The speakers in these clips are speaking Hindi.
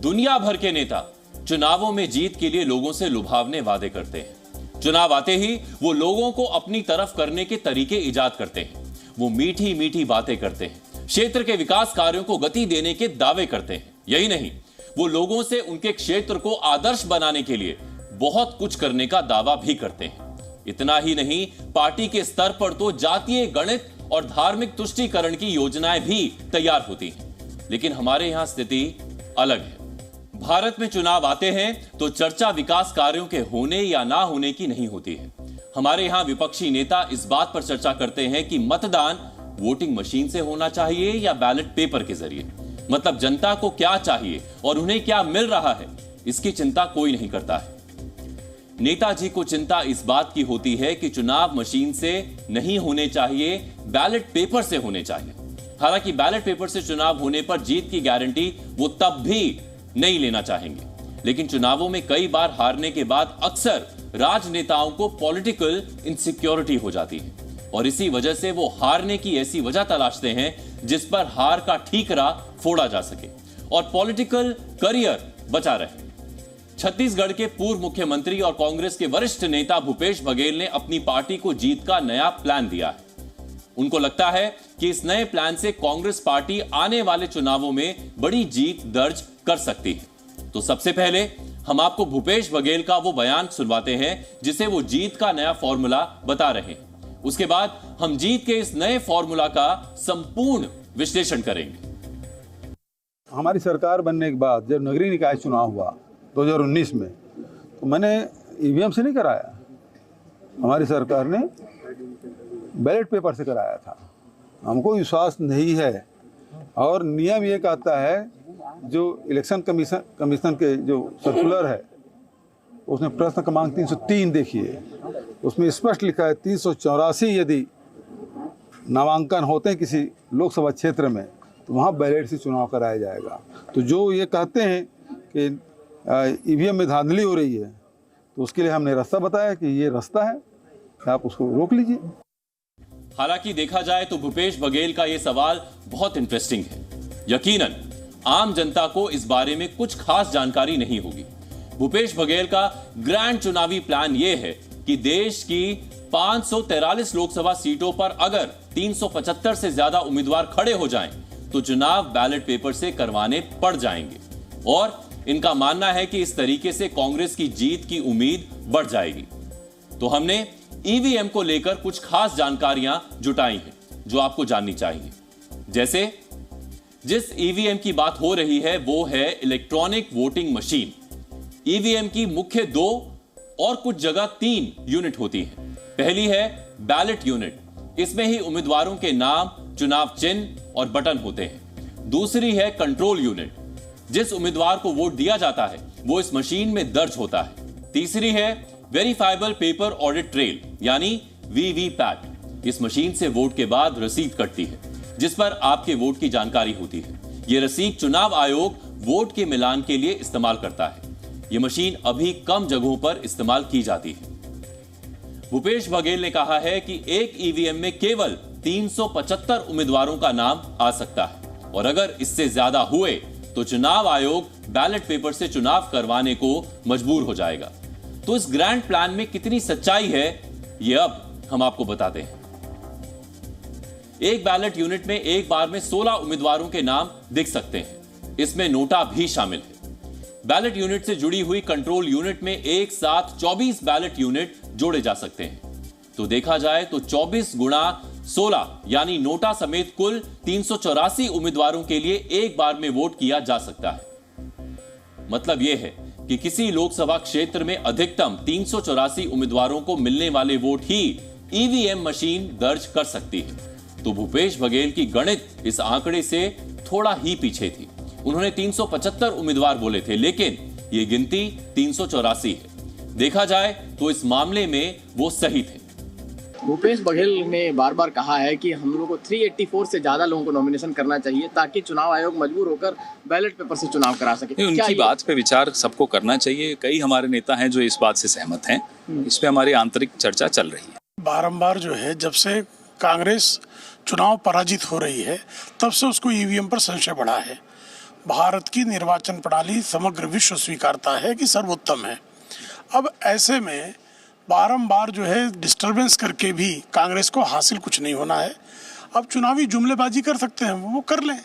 दुनिया भर के नेता चुनावों में जीत के लिए लोगों से लुभावने वादे करते हैं। चुनाव आते ही वो लोगों को अपनी तरफ करने के तरीके इजाद करते हैं। वो मीठी मीठी बातें करते हैं, क्षेत्र के विकास कार्यों को गति देने के दावे करते हैं। यही नहीं, वो लोगों से उनके क्षेत्र को आदर्श बनाने के लिए बहुत कुछ करने का दावा भी करते हैं। इतना ही नहीं, पार्टी के स्तर पर तो जातीय गणित और धार्मिक तुष्टीकरण की योजनाएं भी तैयार होती हैं। लेकिन हमारे यहां स्थिति अलग है। भारत में चुनाव आते हैं तो चर्चा विकास कार्यों के होने या ना होने की नहीं होती है। हमारे यहां विपक्षी नेता इस बात पर चर्चा करते हैं कि मतदान वोटिंग मशीन से होना चाहिए या बैलेट पेपर के जरिए। मतलब जनता को क्या चाहिए और उन्हें क्या मिल रहा है, इसकी चिंता कोई नहीं करता है। नेताजी को चिंता इस बात की होती है कि चुनाव मशीन से नहीं होने चाहिए, बैलेट पेपर से होने चाहिए। हालांकि बैलेट पेपर से चुनाव होने पर जीत की गारंटी वो तब भी नहीं लेना चाहेंगे। लेकिन चुनावों में कई बार हारने के बाद अक्सर राजनेताओं को पॉलिटिकल इनसिक्योरिटी हो जाती है और इसी वजह से वो हारने की ऐसी वजह तलाशते हैं जिस पर हार का ठीकरा फोड़ा जा सके और पॉलिटिकल करियर बचा रहे। छत्तीसगढ़ के पूर्व मुख्यमंत्री और कांग्रेस के वरिष्ठ नेता भूपेश बघेल ने अपनी पार्टी को जीत का नया प्लान दिया है। उनको लगता है कि इस नए प्लान से कांग्रेस पार्टी आने वाले चुनावों में बड़ी जीत दर्ज कर सकती है। तो सबसे पहले हम आपको भूपेश बघेल का वो बयान सुनवाते हैं जिसे वो जीत का नया फॉर्मूला बता रहे हैं। उसके बाद हम जीत के इस नए फॉर्मूला का संपूर्ण विश्लेषण करेंगे। हमारी सरकार बनने के बाद जब नगरीय निकाय चुनाव हुआ 2019 में, तो मैंने ईवीएम से नहीं कराया, हमारी सरकार ने बैलेट पेपर से कराया था। हमको विश्वास नहीं है और नियम ये कहता है, जो इलेक्शन कमीशन के जो सर्कुलर है उसमें प्रश्न क्रमांक 303 देखिए, उसमें स्पष्ट लिखा है 384 यदि नामांकन होते हैं किसी लोकसभा क्षेत्र में तो वहाँ बैलेट से चुनाव कराया जाएगा। तो जो ये कहते हैं कि ईवीएम में धांधली हो रही है, तो उसके लिए हमने रास्ता बताया कि ये रास्ता है, आप उसको रोक लीजिए। हालांकि देखा जाए तो भूपेश बघेल का यह सवाल बहुत इंटरेस्टिंग है। यकीनन आम जनता को इस बारे में कुछ खास जानकारी नहीं होगी। भूपेश बघेल का ग्रैंड चुनावी प्लान यह है कि देश की 543 लोकसभा सीटों पर अगर 375 से ज्यादा उम्मीदवार खड़े हो जाएं, तो चुनाव बैलेट पेपर से करवाने पड़ जाएंगे और इनका मानना है कि इस तरीके से कांग्रेस की जीत की उम्मीद बढ़ जाएगी। तो हमने ईवीएम को लेकर कुछ खास जानकारियां जुटाई हैं जो आपको जाननी चाहिए। जैसे जिस ईवीएम की बात हो रही है वो है इलेक्ट्रॉनिक वोटिंग मशीन। ईवीएम की मुख्य 2 और कुछ जगह 3 यूनिट होती हैं। पहली है बैलेट यूनिट, इसमें ही उम्मीदवारों के नाम, चुनाव चिन्ह और बटन होते हैं। दूसरी है कंट्रोल यूनिट, जिस उम्मीदवार को वोट दिया जाता है वो इस मशीन में दर्ज होता है। तीसरी है वेरीफाइबल पेपर ऑडिट ट्रेल यानी वीवीपैट। इस मशीन से वोट के बाद रसीद कटती है जिस पर आपके वोट की जानकारी होती है। यह रसीद चुनाव आयोग वोट के मिलान के लिए इस्तेमाल करता है। यह मशीन अभी कम जगहों पर इस्तेमाल की जाती है। भूपेश बघेल ने कहा है कि एक ईवीएम में केवल 375 उम्मीदवारों का नाम आ सकता है और अगर इससे ज्यादा हुए तो चुनाव आयोग बैलेट पेपर से चुनाव करवाने को मजबूर हो जाएगा। तो इस ग्रैंड प्लान में कितनी सच्चाई है यह अब हम आपको बताते हैं। एक बैलेट यूनिट में एक बार में 16 उम्मीदवारों के नाम दिख सकते हैं। इसमें नोटा भी शामिल है। बैलेट यूनिट से जुड़ी हुई कंट्रोल यूनिट में एक साथ 24 बैलेट यूनिट जोड़े जा सकते हैं। तो देखा जाए तो 24 गुणा 16 यानी नोटा समेत कुल 384 उम्मीदवारों के लिए एक बार में वोट किया जा सकता है। मतलब यह है कि किसी लोकसभा क्षेत्र में अधिकतम 384 उम्मीदवारों को मिलने वाले वोट ही ईवीएम मशीन दर्ज कर सकती है। तो भूपेश बघेल की गणित इस आंकड़े से थोड़ा ही पीछे थी। उन्होंने 375 उम्मीदवार बोले थे, लेकिन यह गिनती 384 है। देखा जाए तो इस मामले में वो सही थे। भूपेश बघेल ने बार बार कहा है कि हम लोगों को 384 से ज्यादा लोगों को नॉमिनेशन करना चाहिए ताकि चुनाव आयोग मजबूर होकर बैलेट पेपर से चुनाव करा सके। उनकी बात पे विचार सबको करना चाहिए। कई हमारे नेता हैं जो इस बात से सहमत हैं। इस पे हमारी आंतरिक चर्चा चल रही है। बारंबार जो है, जब से कांग्रेस चुनाव पराजित हो रही है तब से उसको ईवीएम पर संशय बढ़ा है। भारत की निर्वाचन प्रणाली समग्र विश्व स्वीकारता है कि सर्वोत्तम है। अब ऐसे में बारंबार जो है डिस्टरबेंस करके भी कांग्रेस को हासिल कुछ नहीं होना है। अब चुनावी जुमलेबाजी कर सकते हैं, वो कर लें।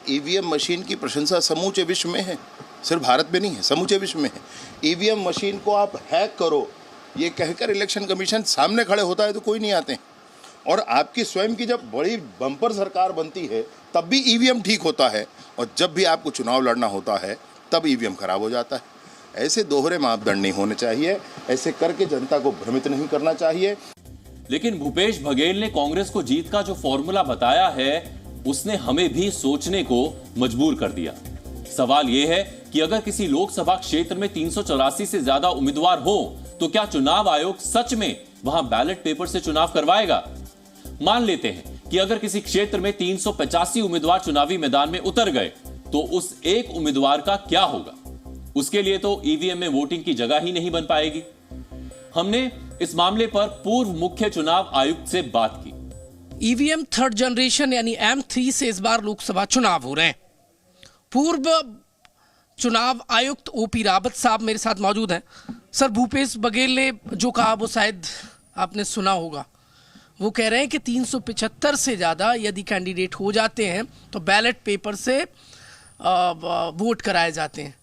ईवीएम मशीन की प्रशंसा समूचे विश्व में है, सिर्फ भारत में नहीं है, समूचे विश्व में है। ईवीएम मशीन को आप हैक करो ये कहकर इलेक्शन कमीशन सामने खड़े होता है तो कोई नहीं आते हैं। और आपकी स्वयं की जब बड़ी बम्पर सरकार बनती है तब भी ईवीएम ठीक होता है, और जब भी आपको चुनाव लड़ना होता है तब ईवीएम खराब हो जाता है। ऐसे दोहरे मापदंड नहीं होने चाहिए, ऐसे करके जनता को भ्रमित नहीं करना चाहिए। लेकिन भूपेश बघेल ने कांग्रेस को जीत का जो फॉर्मूला बताया है उसने हमें भी सोचने को मजबूर कर दिया। सवाल यह है कि अगर किसी लोकसभा क्षेत्र में 384 से ज्यादा उम्मीदवार हो तो क्या चुनाव आयोग सच में वहां बैलेट पेपर से चुनाव करवाएगा? मान लेते हैं कि अगर किसी क्षेत्र में 385 उम्मीदवार चुनावी मैदान में उतर गए तो उस एक उम्मीदवार का क्या होगा? उसके लिए तो ईवीएम में वोटिंग की जगह ही नहीं बन पाएगी। हमने इस मामले पर पूर्व मुख्य चुनाव आयुक्त से बात की। ईवीएम थर्ड जनरेशन यानी M3 से इस बार लोकसभा चुनाव हो रहे हैं। पूर्व चुनाव आयुक्त ओपी रावत साहब मेरे साथ मौजूद हैं। सर, भूपेश बघेल ने जो कहा वो शायद आपने सुना होगा। वो कह रहे हैं कि 375 से ज़्यादा यदि कैंडिडेट हो जाते हैं तो बैलेट पेपर से वोट कराए जाते हैं।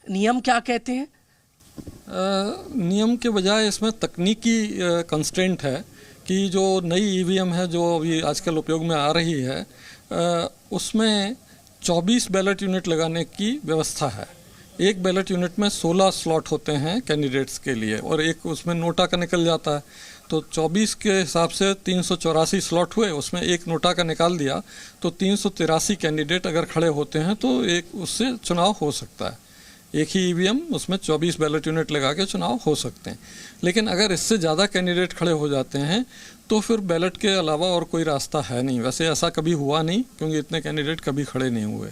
नियम क्या कहते हैं? नियम के बजाय इसमें तकनीकी कंस्ट्रेंट है कि जो नई ईवीएम है जो अभी आजकल उपयोग में आ रही है उसमें 24 बैलेट यूनिट लगाने की व्यवस्था है। एक बैलेट यूनिट में 16 स्लॉट होते हैं कैंडिडेट्स के लिए और एक उसमें नोटा का निकल जाता है। तो 24 के हिसाब से 384 स्लॉट हुए, उसमें एक नोटा का निकाल दिया तो 383 कैंडिडेट अगर खड़े होते हैं तो एक उससे चुनाव हो सकता है। एक ही ईवीएम उसमें 24 बैलेट यूनिट लगा के चुनाव हो सकते हैं। लेकिन अगर इससे ज़्यादा कैंडिडेट खड़े हो जाते हैं तो फिर बैलेट के अलावा और कोई रास्ता है नहीं। वैसे ऐसा कभी हुआ नहीं क्योंकि इतने कैंडिडेट कभी खड़े नहीं हुए।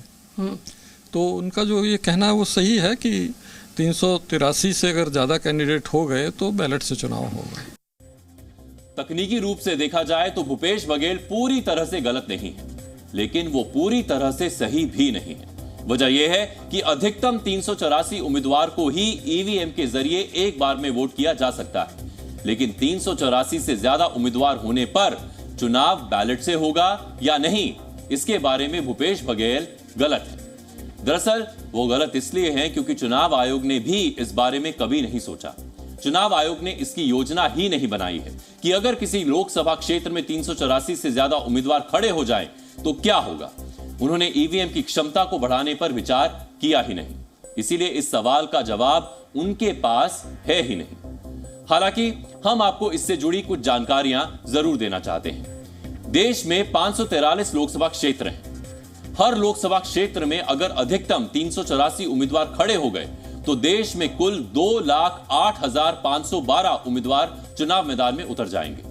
तो उनका जो ये कहना है वो सही है कि 383 से अगर ज़्यादा कैंडिडेट हो गए तो बैलेट से चुनाव होगा। तकनीकी रूप से देखा जाए तो भूपेश बघेल पूरी तरह से गलत नहीं है, लेकिन वो पूरी तरह से सही भी नहीं है। वजह यह है कि अधिकतम 384 उम्मीदवार को ही ईवीएम के जरिए एक बार में वोट किया जा सकता है, लेकिन 384 से ज्यादा उम्मीदवार होने पर चुनाव बैलेट से होगा या नहीं, इसके बारे में भूपेश बघेल गलत है। दरअसल वो गलत इसलिए हैं क्योंकि चुनाव आयोग ने भी इस बारे में कभी नहीं सोचा। चुनाव आयोग ने इसकी योजना ही नहीं बनाई है कि अगर किसी लोकसभा क्षेत्र में 384 से ज्यादा उम्मीदवार खड़े हो जाएं तो क्या होगा। उन्होंने ईवीएम की क्षमता को बढ़ाने पर विचार किया ही नहीं, इसीलिए इस सवाल का जवाब उनके पास है ही नहीं। हालांकि हम आपको इससे जुड़ी कुछ जानकारियां जरूर देना चाहते हैं। देश में 543 लोकसभा क्षेत्र हैं। हर लोकसभा क्षेत्र में अगर अधिकतम 384 उम्मीदवार खड़े हो गए तो देश में कुल 2,08,512 उम्मीदवार चुनाव मैदान में उतर जाएंगे।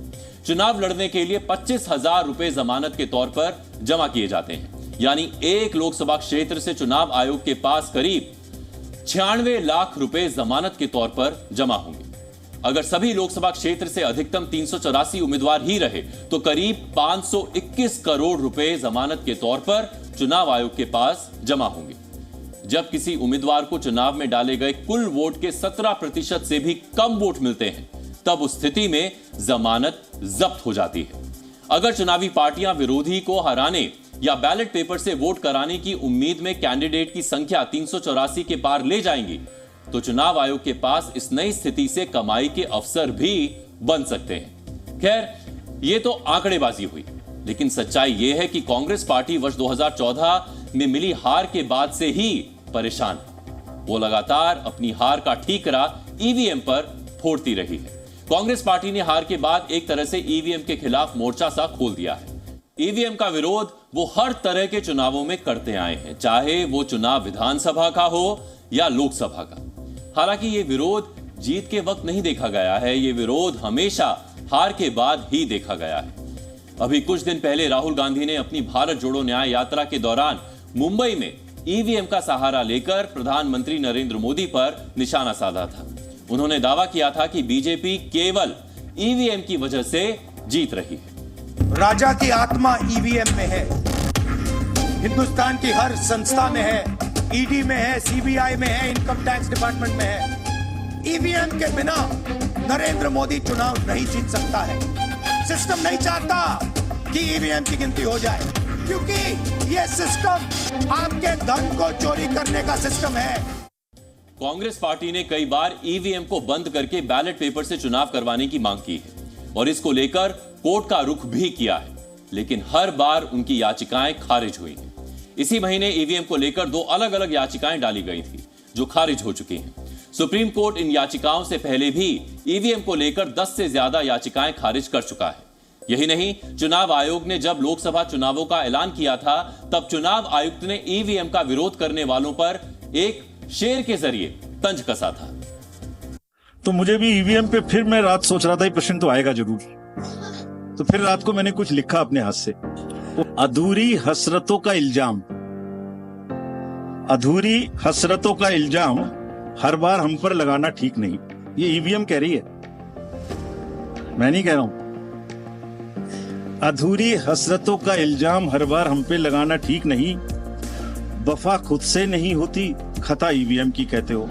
चुनाव लड़ने के लिए 25,000 रुपए जमानत के तौर पर जमा किए जाते हैं, यानी एक लोकसभा क्षेत्र से चुनाव आयोग के पास करीब 96 लाख रुपए जमानत के तौर पर जमा होंगे। अगर सभी लोकसभा क्षेत्र से अधिकतम 384 उम्मीदवार ही रहे तो करीब 521 करोड़ रुपए जमानत के तौर पर चुनाव आयोग के पास जमा होंगे। जब किसी उम्मीदवार को चुनाव में डाले गए कुल वोट के 17% से भी कम वोट मिलते हैं तब उस स्थिति में जमानत जब्त हो जाती है। अगर चुनावी पार्टियां विरोधी को हराने या बैलेट पेपर से वोट कराने की उम्मीद में कैंडिडेट की संख्या 384 के पार ले जाएंगी तो चुनाव आयोग के पास इस नई स्थिति से कमाई के अवसर भी बन सकते हैं। खैर, यह तो आंकड़ेबाजी हुई, लेकिन सच्चाई यह है कि कांग्रेस पार्टी वर्ष 2014 में मिली हार के बाद से ही परेशान है। वो लगातार अपनी हार का ठीकरा ईवीएम पर फोड़ती रही है। कांग्रेस पार्टी ने हार के बाद एक तरह से ईवीएम के खिलाफ मोर्चा सा खोल दिया है। ईवीएम का विरोध वो हर तरह के चुनावों में करते आए हैं, चाहे वो चुनाव विधानसभा का हो या लोकसभा का। हालांकि ये विरोध जीत के वक्त नहीं देखा गया है, ये विरोध हमेशा हार के बाद ही देखा गया है। अभी कुछ दिन पहले राहुल गांधी ने अपनी भारत जोड़ो न्याय यात्रा के दौरान मुंबई में ईवीएम का सहारा लेकर प्रधानमंत्री नरेंद्र मोदी पर निशाना साधा था। उन्होंने दावा किया था कि बीजेपी केवल ईवीएम की वजह से जीत रही है। राजा की आत्मा ईवीएम में है, हिंदुस्तान की हर संस्था में है, ईडी में है, सीबीआई में है, इनकम टैक्स डिपार्टमेंट में है। ईवीएम के बिना नरेंद्र मोदी चुनाव नहीं जीत सकता है। सिस्टम नहीं चाहता कि ईवीएम की गिनती हो जाए, क्योंकि ये सिस्टम आपके धन को चोरी करने का सिस्टम है। कांग्रेस पार्टी ने कई बार ईवीएम को बंद करके बैलेट पेपर से चुनाव करवाने की मांग की है और इसको लेकर कोर्ट का रुख भी किया है, लेकिन हर बार उनकी याचिकाएं खारिज हुई हैं। इसी महीने ईवीएम को लेकर 2 अलग अलग याचिकाएं डाली गई थी जो खारिज हो चुकी हैं। सुप्रीम कोर्ट इन याचिकाओं से पहले भी ईवीएम को लेकर 10 से ज्यादा याचिकाएं खारिज कर चुका है। यही नहीं, चुनाव आयोग ने जब लोकसभा चुनावों का ऐलान किया था तब चुनाव आयुक्त ने ईवीएम का विरोध करने वालों पर एक शेर के जरिए तंज कसा था। तो मुझे भी ईवीएम पे फिर मैं रात सोच रहा था ये प्रश्न तो आएगा जरूर, तो फिर रात को मैंने कुछ लिखा अपने हाथ से। अधूरी हसरतों का इल्जाम, अधूरी हसरतों का इल्जाम हर बार हम पर लगाना ठीक नहीं। ये ईवीएम कह रही है, मैं नहीं कह रहा हूं। अधूरी हसरतों का इल्जाम हर बार हम पे लगाना ठीक नहीं। वफा खुद से नहीं होती, खता ईवीएम की कहते हो।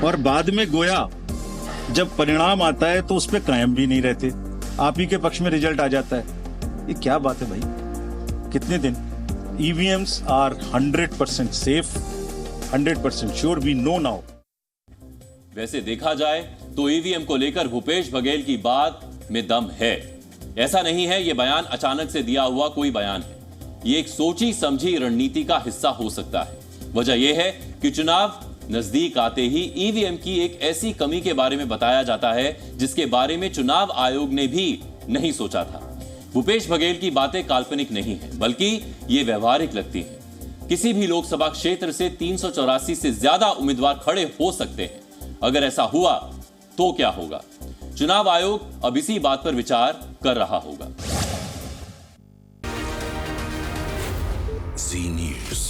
और बाद में गोया जब परिणाम आता है तो उस पे कायम भी नहीं रहते, आप ही के पक्ष में रिजल्ट आ जाता है। ये क्या बात है भाई? कितने दिन? EVMs are 100% safe, 100% sure, we know now. वैसे देखा जाए तो ईवीएम को लेकर भूपेश बघेल की बात में दम है। ऐसा नहीं है ये बयान अचानक से दिया हुआ कोई बयान है, ये एक सोची समझी रणनीति का हिस्सा हो सकता है। वजह यह है कि चुनाव नजदीक आते ही ईवीएम की एक ऐसी कमी के बारे में बताया जाता है जिसके बारे में चुनाव आयोग ने भी नहीं सोचा था। भूपेश बघेल की बातें काल्पनिक नहीं है, बल्कि ये व्यवहारिक लगती हैं। किसी भी लोकसभा क्षेत्र से 384 से ज्यादा उम्मीदवार खड़े हो सकते हैं। अगर ऐसा हुआ तो क्या होगा? चुनाव आयोग अब इसी बात पर विचार कर रहा होगा। Zee News।